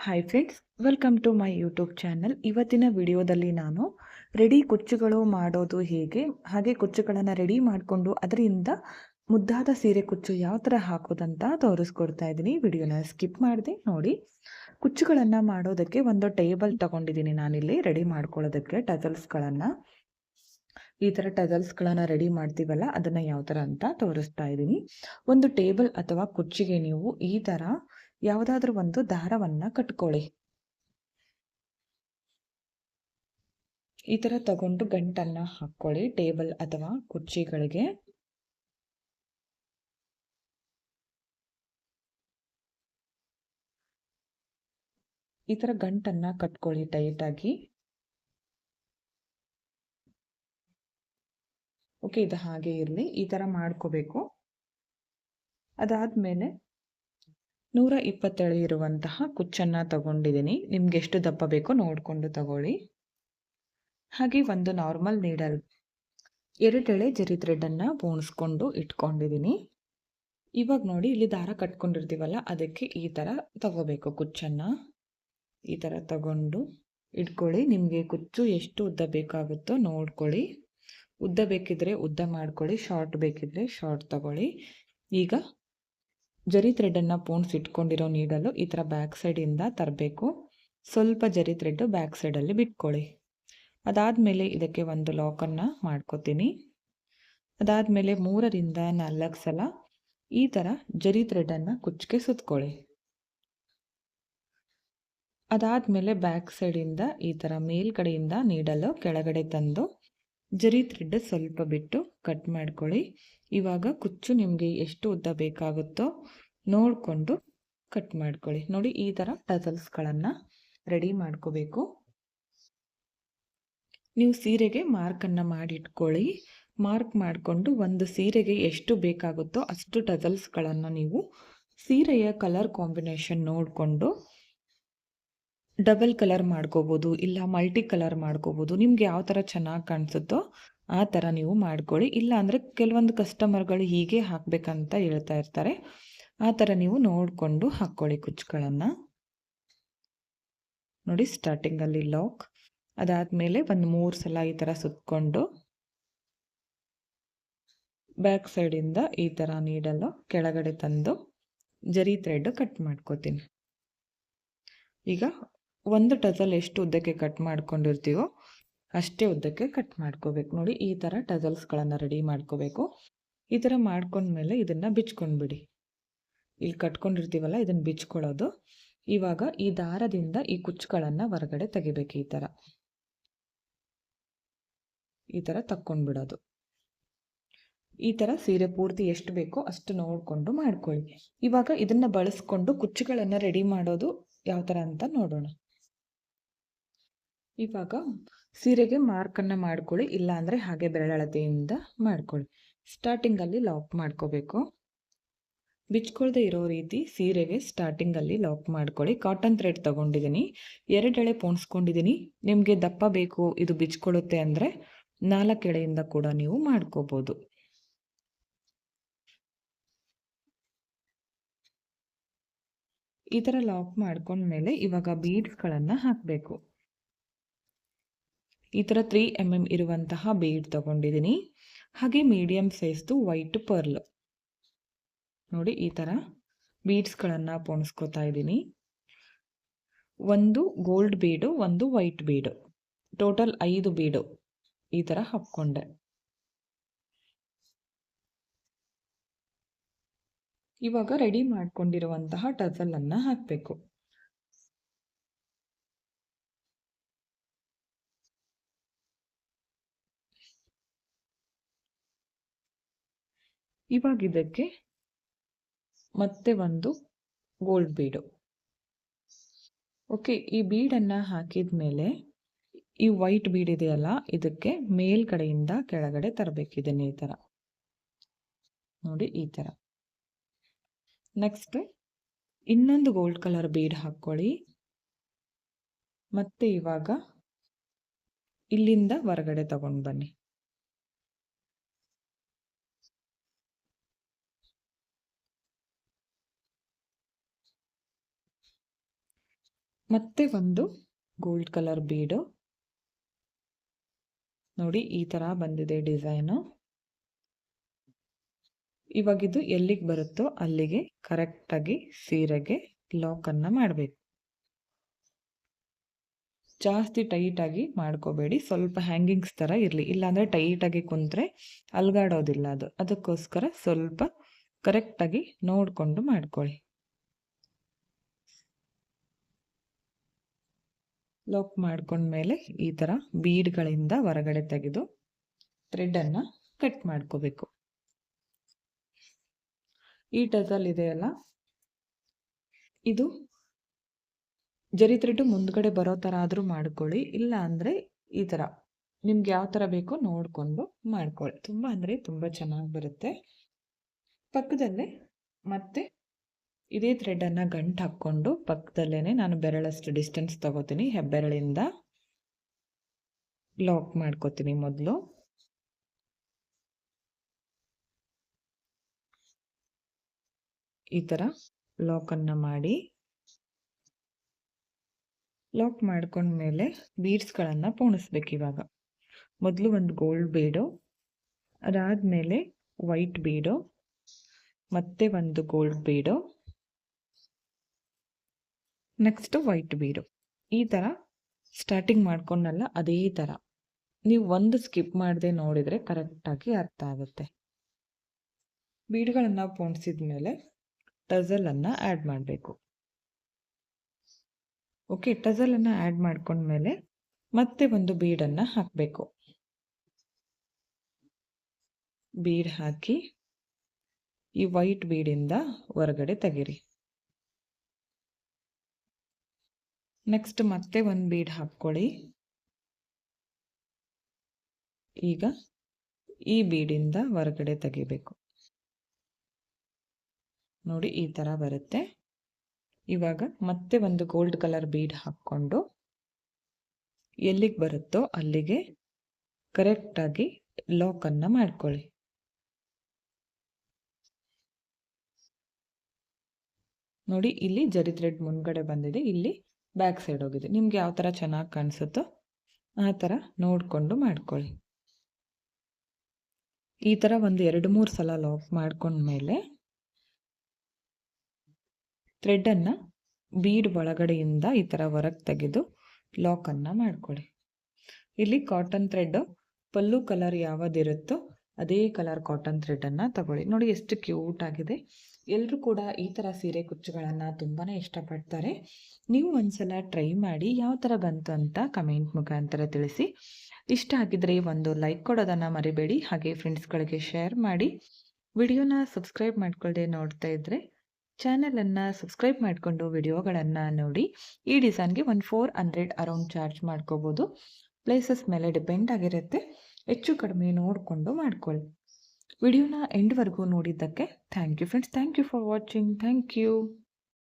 Hi friends, welcome to my YouTube channel. ಇವತ್ತಿನ ವಿಡಿಯೋದಲ್ಲಿ ನಾನು ರೆಡಿ ಕುಚ್ಚುಗಳು ಮಾಡೋದು ಹೇಗೆ, ಹಾಗೆ ಕುಚ್ಚುಗಳನ್ನು ರೆಡಿ ಮಾಡಿಕೊಂಡು ಅದರಿಂದ ಮುದ್ದಾದ ಸೀರೆ ಕುಚ್ಚು ಯಾವ ಥರ ಹಾಕೋದಂತ ತೋರಿಸ್ಕೊಡ್ತಾ ಇದ್ದೀನಿ. ವಿಡಿಯೋನ ಸ್ಕಿಪ್ ಮಾಡದೆ ನೋಡಿ. ಕುಚ್ಚುಗಳನ್ನು ಮಾಡೋದಕ್ಕೆ ಒಂದು ಟೇಬಲ್ ತಗೊಂಡಿದ್ದೀನಿ ನಾನಿಲ್ಲಿ ರೆಡಿ ಮಾಡ್ಕೊಳ್ಳೋದಕ್ಕೆ ಟಜಲ್ಸ್ಗಳನ್ನು. ಈ ಥರ ಟಜಲ್ಸ್ಗಳನ್ನು ರೆಡಿ ಮಾಡ್ತೀವಲ್ಲ, ಅದನ್ನು ಯಾವ ಥರ ಅಂತ ತೋರಿಸ್ತಾ ಇದ್ದೀನಿ. ಒಂದು ಟೇಬಲ್ ಅಥವಾ ಕುಚ್ಚಿಗೆ ನೀವು ಈ ಥರ ಯಾವುದಾದ್ರೂ ಒಂದು ದಾರವನ್ನು ಕಟ್ಕೊಳ್ಳಿ. ಈ ಥರ ತಗೊಂಡು ಗಂಟನ್ನು ಹಾಕ್ಕೊಳ್ಳಿ ಟೇಬಲ್ ಅಥವಾ ಕುರ್ಚಿಗಳಿಗೆ. ಈ ಥರ ಗಂಟನ್ನು ಕಟ್ಕೊಳ್ಳಿ ಟೈಟಾಗಿ. ಓಕೆ, ಇದು ಹಾಗೆ ಇರಲಿ. ಈ ಥರ ಮಾಡ್ಕೋಬೇಕು. ಅದಾದಮೇಲೆ 127 ಇರುವಂತಹ ಕುಚ್ಚನ್ನು ತಗೊಂಡಿದ್ದೀನಿ. ನಿಮ್ಗೆ ಎಷ್ಟು ದಪ್ಪ ಬೇಕೋ ನೋಡಿಕೊಂಡು ತಗೊಳ್ಳಿ. ಹಾಗೆ ಒಂದು ನಾರ್ಮಲ್ ನೀಡಲ್ 2 ಎಳೆ ಜರಿ ಥ್ರೆಡನ್ನು ಪೋಣಿಸ್ಕೊಂಡು ಇಟ್ಕೊಂಡಿದ್ದೀನಿ. ಇವಾಗ ನೋಡಿ, ಇಲ್ಲಿ ದಾರ ಕಟ್ಕೊಂಡಿರ್ತೀವಲ್ಲ, ಅದಕ್ಕೆ ಈ ಥರ ತಗೋಬೇಕು ಕುಚ್ಚನ್ನು. ಈ ಥರ ತಗೊಂಡು ಇಟ್ಕೊಳ್ಳಿ. ನಿಮಗೆ ಕುಚ್ಚು ಎಷ್ಟು ಉದ್ದ ಬೇಕಾಗುತ್ತೋ ನೋಡ್ಕೊಳ್ಳಿ. ಉದ್ದ ಬೇಕಿದ್ರೆ ಉದ್ದ ಮಾಡ್ಕೊಳ್ಳಿ, ಶಾರ್ಟ್ ಬೇಕಿದ್ರೆ ಶಾರ್ಟ್ ತಗೊಳ್ಳಿ. ಈಗ ಜರಿ ಥ್ರೆಡನ್ನು ಪೋಣಿಸಿ ಇಟ್ಕೊಂಡಿರೋ ನೀಡಲು ಈ ಥರ ಬ್ಯಾಕ್ ಸೈಡಿಂದ ತರಬೇಕು. ಸ್ವಲ್ಪ ಜರಿ ಥ್ರೆಡ್ ಬ್ಯಾಕ್ ಸೈಡಲ್ಲಿ ಬಿಟ್ಕೊಳ್ಳಿ. ಅದಾದಮೇಲೆ ಇದಕ್ಕೆ ಒಂದು ಲಾಕನ್ನು ಮಾಡ್ಕೋತೀನಿ. ಅದಾದಮೇಲೆ 3 ರಿಂದ 4 ಸಲ ಈ ಥರ ಜರಿ ಥ್ರೆಡನ್ನು ಕುಚ್ಚಿಗೆ ಸುತ್ಕೊಳ್ಳಿ. ಅದಾದಮೇಲೆ ಬ್ಯಾಕ್ ಸೈಡಿಂದ ಈ ಥರ ಮೇಲ್ಗಡೆಯಿಂದ ನೀಡಲು ಕೆಳಗಡೆ ತಂದು ಜರಿ ಥ್ರೆಡ್ ಸ್ವಲ್ಪ ಬಿಟ್ಟು ಕಟ್ ಮಾಡ್ಕೊಳ್ಳಿ. ಇವಾಗ ಕುಚ್ಚು ನಿಮಗೆ ಎಷ್ಟು ಉದ್ದ ಬೇಕಾಗುತ್ತೋ ನೋಡಿಕೊಂಡು ಕಟ್ ಮಾಡ್ಕೊಳ್ಳಿ. ನೋಡಿ, ಈ ಥರ ಟಸಲ್ಸ್ಗಳನ್ನು ರೆಡಿ ಮಾಡ್ಕೋಬೇಕು. ನೀವು ಸೀರೆಗೆ ಮಾರ್ಕನ್ನು ಮಾಡಿ ಇಟ್ಕೊಳ್ಳಿ. ಮಾರ್ಕ್ ಮಾಡಿಕೊಂಡು ಒಂದು ಸೀರೆಗೆ ಎಷ್ಟು ಬೇಕಾಗುತ್ತೋ ಅಷ್ಟು ಟಸಲ್ಸ್ಗಳನ್ನು ನೀವು ಸೀರೆಯ ಕಲರ್ ಕಾಂಬಿನೇಷನ್ ನೋಡಿಕೊಂಡು ಡಬಲ್ ಕಲರ್ ಮಾಡ್ಕೋಬೋದು, ಇಲ್ಲ ಮಲ್ಟಿ ಕಲರ್ ಮಾಡ್ಕೋಬೋದು. ನಿಮ್ಗೆ ಯಾವ ಥರ ಚೆನ್ನಾಗಿ ಕಾಣಿಸುತ್ತೋ ಆ ಥರ ನೀವು ಮಾಡ್ಕೊಳ್ಳಿ. ಇಲ್ಲ ಅಂದರೆ ಕೆಲವೊಂದು ಕಸ್ಟಮರ್ಗಳು ಹೀಗೆ ಹಾಕಬೇಕಂತ ಹೇಳ್ತಾ ಇರ್ತಾರೆ. ಆ ಥರ ನೀವು ನೋಡಿಕೊಂಡು ಹಾಕ್ಕೊಳ್ಳಿ ಕುಚ್ಚುಗಳನ್ನು. ನೋಡಿ, ಸ್ಟಾರ್ಟಿಂಗಲ್ಲಿ ಲಾಕ್, ಅದಾದಮೇಲೆ ಒಂದು 3 ಸಲ ಈ ಥರ ಸುತ್ತಕೊಂಡು ಬ್ಯಾಕ್ ಸೈಡಿಂದ ಈ ಥರ ನೀಡಲು ಕೆಳಗಡೆ ತಂದು ಜರಿ ಥ್ರೆಡ್ ಕಟ್ ಮಾಡ್ಕೋತೀನಿ. ಈಗ ಒಂದು ಟಸಲ್ ಎಷ್ಟು ಉದ್ದಕ್ಕೆ ಕಟ್ ಮಾಡ್ಕೊಂಡಿರ್ತೀವೋ ಅಷ್ಟೇ ಉದ್ದಕ್ಕೆ ಕಟ್ ಮಾಡ್ಕೋಬೇಕು. ನೋಡಿ, ಈ ಥರ ಟಸಲ್ಸ್ಗಳನ್ನು ರೆಡಿ ಮಾಡ್ಕೋಬೇಕು. ಈ ಥರ ಮಾಡ್ಕೊಂಡ್ಮೇಲೆ ಇದನ್ನು ಬಿಚ್ಕೊಂಡ್ಬಿಡಿ. ಇಲ್ಲಿ ಕಟ್ಕೊಂಡಿರ್ತೀವಲ್ಲ, ಇದನ್ನು ಬಿಚ್ಕೊಳ್ಳೋದು. ಇವಾಗ ಈ ದಾರದಿಂದ ಈ ಕುಚ್ಚುಗಳನ್ನು ಹೊರಗಡೆ ತೆಗಿಬೇಕು. ಈ ಥರ ತಕ್ಕೊಂಡ್ಬಿಡೋದು. ಈ ಥರ ಸೀರೆ ಪೂರ್ತಿ ಎಷ್ಟು ಬೇಕೋ ಅಷ್ಟು ನೋಡಿಕೊಂಡು ಮಾಡ್ಕೊಳ್ಳಿ. ಇವಾಗ ಇದನ್ನು ಬಳಸ್ಕೊಂಡು ಕುಚ್ಚುಗಳನ್ನು ರೆಡಿ ಮಾಡೋದು ಯಾವ ಥರ ಅಂತ ನೋಡೋಣ. ಇವಾಗ ಸೀರೆಗೆ ಮಾರ್ಕನ್ನು ಮಾಡ್ಕೊಳ್ಳಿ, ಇಲ್ಲ ಅಂದರೆ ಹಾಗೆ ಬೆರಳಳತೆಯಿಂದ ಮಾಡ್ಕೊಳ್ಳಿ. ಸ್ಟಾರ್ಟಿಂಗಲ್ಲಿ ಲಾಕ್ ಮಾಡ್ಕೋಬೇಕು. ಬಿಚ್ಕೊಳ್ದೆ ಇರೋ ರೀತಿ ಸೀರೆಗೆ ಸ್ಟಾರ್ಟಿಂಗಲ್ಲಿ ಲಾಕ್ ಮಾಡ್ಕೊಳ್ಳಿ. ಕಾಟನ್ ಥ್ರೆಡ್ ತಗೊಂಡಿದ್ದೀನಿ, 2 ಎಳೆ ಪೋಣಿಸ್ಕೊಂಡಿದ್ದೀನಿ. ನಿಮಗೆ ದಪ್ಪ ಬೇಕು, ಇದು ಬಿಚ್ಕೊಳ್ಳುತ್ತೆ ಅಂದರೆ 4 ಎಳೆಯಿಂದ ಕೂಡ ನೀವು ಮಾಡ್ಕೋಬೋದು. ಈ ಥರ ಲಾಕ್ ಮಾಡ್ಕೊಂಡ್ಮೇಲೆ ಇವಾಗ ಬೀಡ್ಸ್ಗಳನ್ನು ಹಾಕಬೇಕು. ಈ ಥರ 3 mm ಇರುವಂತಹ ಬೀಡ್ ತಗೊಂಡಿದ್ದೀನಿ. ಹಾಗೆ ಮೀಡಿಯಂ ಸೈಜ್ದು ವೈಟ್ ಪರ್ಲ್. ನೋಡಿ, ಈ ಥರ ಬೀಡ್ಸ್ಗಳನ್ನು ಪೋಣಿಸ್ಕೋತಾ ಇದ್ದೀನಿ. ಒಂದು ಗೋಲ್ಡ್ ಬೀಡು, ಒಂದು ವೈಟ್ ಬೀಡು, ಟೋಟಲ್ 5 ಬೀಡು ಈ ಥರ ಹಾಕ್ಕೊಂಡೆ. ಇವಾಗ ರೆಡಿ ಮಾಡ್ಕೊಂಡಿರುವಂತಹ ಟಸಲನ್ನು ಹಾಕಬೇಕು. ಇವಾಗ ಇದಕ್ಕೆ ಮತ್ತೆ ಒಂದು ಗೋಲ್ಡ್ ಬೀಡು. ಓಕೆ, ಈ ಬೀಡನ್ನು ಹಾಕಿದ ಮೇಲೆ ಈ ವೈಟ್ ಬೀಡ್ ಇದೆಯಲ್ಲ, ಇದಕ್ಕೆ ಮೇಲ್ಗಡೆಯಿಂದ ಕೆಳಗಡೆ ತರಬೇಕಿದೆ ಈ ಥರ. ನೋಡಿ, ಈ ಥರ. ನೆಕ್ಸ್ಟ್ ಇನ್ನೊಂದು ಗೋಲ್ಡ್ ಕಲರ್ ಬೀಡ್ ಹಾಕ್ಕೊಳ್ಳಿ. ಮತ್ತೆ ಇವಾಗ ಇಲ್ಲಿಂದ ಹೊರಗಡೆ ತಗೊಂಡು ಬನ್ನಿ. ಮತ್ತೆ ಒಂದು ಗೋಲ್ಡ್ ಕಲರ್ ಬೀಡು. ನೋಡಿ ಈ ಥರ ಬಂದಿದೆ ಡಿಸೈನು. ಇವಾಗಿದು ಎಲ್ಲಿಗೆ ಬರುತ್ತೋ ಅಲ್ಲಿಗೆ ಕರೆಕ್ಟಾಗಿ ಸೀರೆಗೆ ಲಾಕನ್ನು ಮಾಡಬೇಕು. ಜಾಸ್ತಿ ಟೈಟಾಗಿ ಮಾಡ್ಕೋಬೇಡಿ, ಸ್ವಲ್ಪ ಹ್ಯಾಂಗಿಂಗ್ಸ್ ಥರ ಇರಲಿ, ಇಲ್ಲಾಂದರೆ ಟೈಟಾಗಿ ಕುಂತ್ರೆ ಅಲ್ಗಾಡೋದಿಲ್ಲ ಅದು. ಅದಕ್ಕೋಸ್ಕರ ಸ್ವಲ್ಪ ಕರೆಕ್ಟಾಗಿ ನೋಡಿಕೊಂಡು ಮಾಡ್ಕೊಳ್ಳಿ. ಲಾಕ್ ಮಾಡ್ಕೊಂಡ್ಮೇಲೆ ಈ ಥರ ಬೀಡ್ಗಳಿಂದ ಹೊರಗಡೆ ತೆಗೆದು ಥ್ರೆಡ್ಡನ್ನು ಕಟ್ ಮಾಡ್ಕೋಬೇಕು. ಈ ಟಸಲ್ ಇದೆಯಲ್ಲ, ಇದು ಜರಿ ಥ್ರೆಡ್ ಮುಂದ್ಗಡೆ ಬರೋ ಥರ ಆದರೂ ಮಾಡ್ಕೊಳ್ಳಿ, ಇಲ್ಲ ಅಂದರೆ ಈ ಥರ ನಿಮ್ಗೆ ಯಾವ ಥರ ಬೇಕೋ ನೋಡಿಕೊಂಡು ಮಾಡ್ಕೊಳ್ಳಿ. ತುಂಬ ಅಂದರೆ ತುಂಬ ಚೆನ್ನಾಗಿ ಬರುತ್ತೆ. ಪಕ್ಕದಲ್ಲೇ ಮತ್ತೆ ಇದೇ ಥ್ರೆಡನ್ನು ಗಂಟು ಹಾಕ್ಕೊಂಡು ಪಕ್ಕದಲ್ಲೇ ನಾನು ಬೆರಳಷ್ಟು ಡಿಸ್ಟೆನ್ಸ್ ತಗೋತೀನಿ. ಹೆಬ್ಬೆರಳಿಂದ ಲಾಕ್ ಮಾಡ್ಕೋತೀನಿ. ಮೊದಲು ಈ ಥರ ಲಾಕನ್ನು ಮಾಡಿ, ಲಾಕ್ ಮಾಡ್ಕೊಂಡ್ಮೇಲೆ ಬೀಡ್ಸ್ಗಳನ್ನು ಪೋಣಿಸ್ಬೇಕು. ಇವಾಗ ಮೊದಲು ಒಂದು ಗೋಲ್ಡ್ ಬೀಡು, ಅದಾದಮೇಲೆ ವೈಟ್ ಬೀಡು, ಮತ್ತೆ ಒಂದು ಗೋಲ್ಡ್ ಬೀಡು, ನೆಕ್ಸ್ಟ್ ವೈಟ್ ಬೀಡು. ಈ ಥರ ಸ್ಟಾರ್ಟಿಂಗ್ ಮಾಡ್ಕೊಂಡಲ್ಲ, ಅದೇ ಥರ ನೀವು ಒಂದು ಸ್ಕಿಪ್ ಮಾಡದೆ ನೋಡಿದರೆ ಕರೆಕ್ಟಾಗಿ ಅರ್ಥ ಆಗುತ್ತೆ. ಬೀಡ್ಗಳನ್ನು ಪೋಣಿಸಿದ ಮೇಲೆ ಟಸಲನ್ನು ಆ್ಯಡ್ ಮಾಡಬೇಕು. ಓಕೆ, ಟಸಲನ್ನು ಆ್ಯಡ್ ಮಾಡ್ಕೊಂಡ್ಮೇಲೆ ಮತ್ತೆ ಒಂದು ಬೀಡನ್ನು ಹಾಕಬೇಕು. ಬೀಡ್ ಹಾಕಿ ಈ ವೈಟ್ ಬೀಡಿಂದ ಹೊರಗಡೆ ತೆಗೀರಿ. ನೆಕ್ಸ್ಟ್ ಮತ್ತೆ ಒಂದು ಬೀಡ್ ಹಾಕ್ಕೊಳ್ಳಿ. ಈಗ ಈ ಬೀಡಿಂದ ಹೊರಗಡೆ ತೆಗಿಬೇಕು. ನೋಡಿ ಈ ಥರ ಬರುತ್ತೆ. ಇವಾಗ ಮತ್ತೆ ಒಂದು ಗೋಲ್ಡ್ ಕಲರ್ ಬೀಡ್ ಹಾಕ್ಕೊಂಡು ಎಲ್ಲಿಗೆ ಬರುತ್ತೋ ಅಲ್ಲಿಗೆ ಕರೆಕ್ಟಾಗಿ ಲಾಕನ್ನು ಮಾಡ್ಕೊಳ್ಳಿ. ನೋಡಿ ಇಲ್ಲಿ ಜರಿ ಥ್ರೆಡ್ ಮುಂದ್ಗಡೆ ಬಂದಿದೆ, ಇಲ್ಲಿ ಬ್ಯಾಕ್ ಸೈಡ್ ಹೋಗಿದೆ. ನಿಮ್ಗೆ ಯಾವ ಥರ ಚೆನ್ನಾಗಿ ಕಾಣಿಸುತ್ತೋ ಆ ಥರ ನೋಡಿಕೊಂಡು ಮಾಡ್ಕೊಳ್ಳಿ. ಈ ಥರ ಒಂದು 2-3 ಸಲ ಲಾಕ್ ಮಾಡ್ಕೊಂಡ್ಮೇಲೆ ಥ್ರೆಡ್ಡನ್ನು ಬೀಡ್ ಒಳಗಡೆಯಿಂದ ಈ ಥರ ಹೊರಗೆ ತೆಗೆದು ಲಾಕನ್ನು ಮಾಡ್ಕೊಳ್ಳಿ. ಇಲ್ಲಿ ಕಾಟನ್ ಥ್ರೆಡ್ ಪಲ್ಲು ಕಲರ್ ಯಾವುದಿರುತ್ತೋ ಅದೇ ಕಲರ್ ಕಾಟನ್ ಥ್ರೆಡನ್ನು ತಗೊಳ್ಳಿ. ನೋಡಿ ಎಷ್ಟು ಕ್ಯೂಟ್ ಆಗಿದೆ. ಎಲ್ಲರೂ ಕೂಡ ಈ ಥರ ಸೀರೆ ಕುಚ್ಚುಗಳನ್ನು ತುಂಬಾ ಇಷ್ಟಪಡ್ತಾರೆ. ನೀವು ಒಂದ್ಸಲ ಟ್ರೈ ಮಾಡಿ ಯಾವ ಥರ ಬಂತು ಅಂತ ಕಮೆಂಟ್ ಮುಖಾಂತರ ತಿಳಿಸಿ. ಇಷ್ಟ ಆಗಿದ್ರೆ ಒಂದು ಲೈಕ್ ಕೊಡೋದನ್ನು ಮರಿಬೇಡಿ. ಹಾಗೆ ಫ್ರೆಂಡ್ಸ್ಗಳಿಗೆ ಶೇರ್ ಮಾಡಿ. ವಿಡಿಯೋನ ಸಬ್ಸ್ಕ್ರೈಬ್ ಮಾಡ್ಕೊಳ್ಳದೆ ನೋಡ್ತಾ ಇದ್ದರೆ ಚಾನಲನ್ನು ಸಬ್ಸ್ಕ್ರೈಬ್ ಮಾಡಿಕೊಂಡು ವಿಡಿಯೋಗಳನ್ನು ನೋಡಿ. ಈ ಡಿಸೈನ್ಗೆ 400 ಅರೌಂಡ್ ಚಾರ್ಜ್ ಮಾಡ್ಕೋಬೋದು. ಪ್ಲೇಸಸ್ ಮೇಲೆ ಡಿಪೆಂಡ್ ಆಗಿರುತ್ತೆ, ಹೆಚ್ಚು ಕಡಿಮೆ ನೋಡಿಕೊಂಡು ಮಾಡ್ಕೊಳ್ಳಿ. ವಿಡಿಯೋನ ಎಂಡ್ವರೆಗೂ ನೋಡಿದ್ದಕ್ಕೆ thank you friends. Thank you for watching. Thank you.